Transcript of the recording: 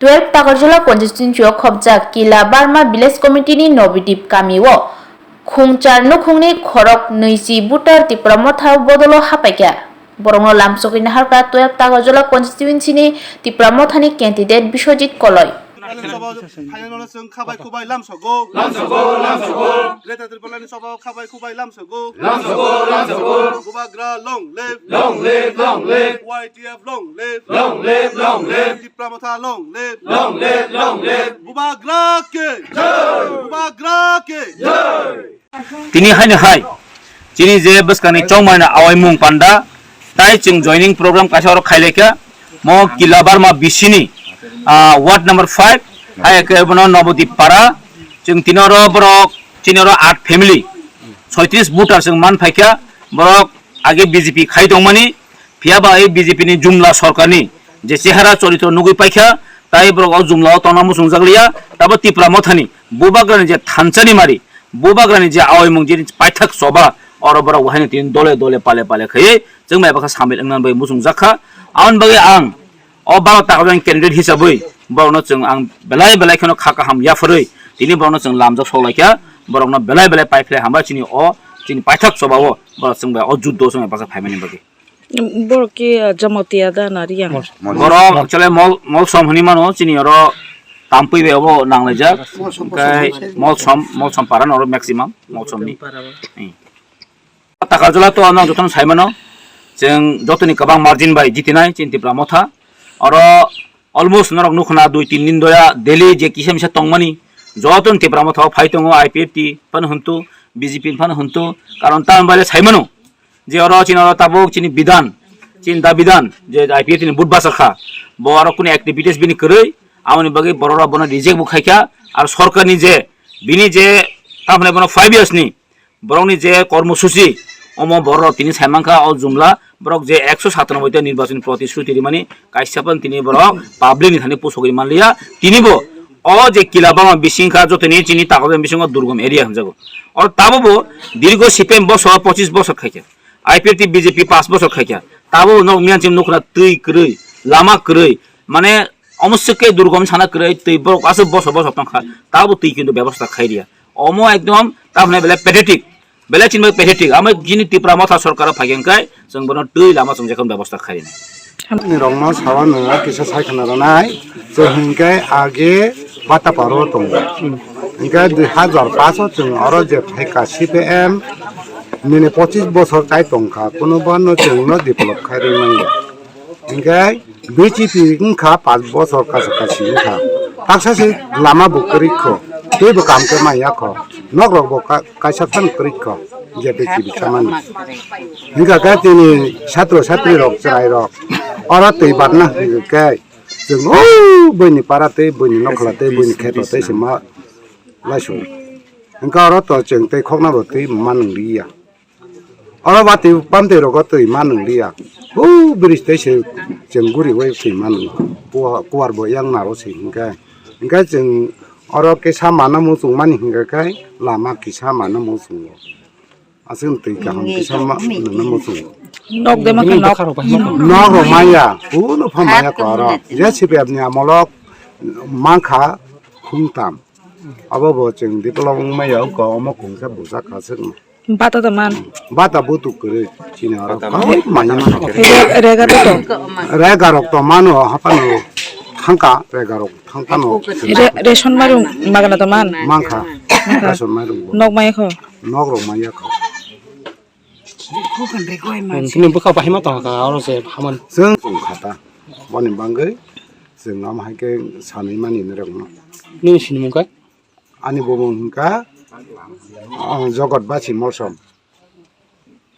12 Tagarjola constituency khobja Kila Barma village committee ni Nobidip Kamiwo Khungchar nukhungni khorok neisi butar tipramotha bodolo hapaikya Borongno lamsokini harka 12 Tagarjola constituency ni tipramothani candidate Biswajit Koloi YTF long live, long live, long live. Dipramotha long live, long live, long live. Bubagra ke jai, Bubagra ke jai. Tini hai Tini je baskani chongmana awai mung panda tai chung joining program kasar khaileka mo Kilabar ma bisini ward number 5 hai ke bono Nobodip para chung tinoro borok tinoro 8 family 36 voter chung man phaika borok age BJP khai dongmani Piaba এই BJP ni jumla সরকারনি যে চেহারা চরিত্র নুগুই পাইখা তাই ব্রগ জুমলা তনামু সংজাগলিয়া তাবো তিপ্রামথানি বুবাগ্রানি যে থানচানি মারি বুবাগ্রানি যে আওয়মং যে পাইথাক সবা অরবরা ওহানি তিন দলে দলে পালে পালে খাই जों मायबाखा सामिल अंगनान बै मुसुं जाखा आउन बागे आं अ 12 तागजन कैंडिडेट हिसाबै बरनो जों आं बेलाय बेलाय खनो खाका हाम याफरै तिनि बरनो जों लामजा सलायखा बरनो बेलाय बेलाय पाइफ्ले हामबा चिनि अ चिनि पाइथाक सबावो बर जों बे अ जुद्ध जों मायबाखा फाइमानि बागे Borki jamatia da nariang. Borong actually mol som hani mano chini oro tampui be obo nangleja kai mol som paran oro maximum mol som ni Tagarjola to anang joton saimano jeng jotoni kabang margin bai jitinai chinti pramotha oro almost norok nukhna 2-3 din doya daily je kisem se tongmani joton ti pramotha phaitongo IPFT pan huntu BJP pan huntu karon tan bale saimano যে or চিনর তাবক চিনি বিধান চিন্তা বিধান যে IPA তিনি বুটবা সরখা বড় কোন activities বিনি করে আমনি বাগে বড়রা বনা রিজেক্ট বুখাইকা আর সরকারনি যে বিনি যে তাহলে বনা 5 ইয়ার্স নি বরংনি যে কর্মসূচি অম বড় তিনি সাইমানখা অ জুমলা বরক যে 197 তে নির্বাচনী প্রতিশ্রুতি মানে কাইসাপান তিনি বড় পাবলিক নিথানি পোসগি মানলিয়া তিনিবো অ যে কিলাবামা বিসিংখা যতনি চিনি তাগবে বিসিংহ দুর্গম এরিয়া হনজাগো আর তাবো দীর্ঘ সিপিএম বছর 25 বছর খাইছে IPFT BJP 5 বছর খাইকা তাবো ন মিয়ানচিম নখনা তুই কই লামা কই মানে অমস্যকে দুর্গম ছানা কই তুই বছর বছর টাকা তাবো তুই কিন্তু ব্যবস্থা খাইরিয়া অম একদম তাবনে বেলা পেথেটিক বেলা চিনবে পেথেটিক আমি যিনি তিপ্রামথা সরকার ফাগেনকাই जों বন তুই লামা जों যেখন ব্যবস্থা খাইরিনা নিরংমা সাবানো কিসা সাইখানা নাই যে হিংকাই আগে বাতা পারো দং হিংকাই 2005 जों আরো যে ফাইকা CPM Mene 25 bosor tai tongkha kono bano chengno develop khairi mangya ingai BJP ngkha 5 bosor ka sakasi ngkha paksa se lama bukri kho te bo kam ke maya kho nogrok bo kaisa than kri kho je BJP saman inga ka tini satro satri rok chrai rok ora tei barna kai jeng o boni parate boni nokla te boni kheto te sima lasu inga ora to cheng te khokna bo te manung liya Orang bati pamte rogot tu iman dia. Beristai se jengguri wei se iman. Kuar bo yang naro se hingga. Hingga jeng orang kisah mana musuh mani hingga kai lama kisah mana musuh. Asyik tu kahang kisah mana musuh. Nok de makan nok. Nok romaya. Nu pamaya karo. Dia siapnya molok mangka kuntam. Apa bo jeng di pelong maya ko omak kungsa busak kasih. Bata teman. Bata butuh kere Cina orang. Mana Rega tu. Rega rok to mano apa no hangka rega rok hangka no. Reson marung makan teman. Mangka. Reson marung. Nok mai kho. Nok rok maya kho. Sini buka pahima tong ka orang se haman. Seng kata. Bani banggai. Seng nama hake sanai mani nerek no. Ni sini muka. Ani bobong hingka. Jogot baci mosom.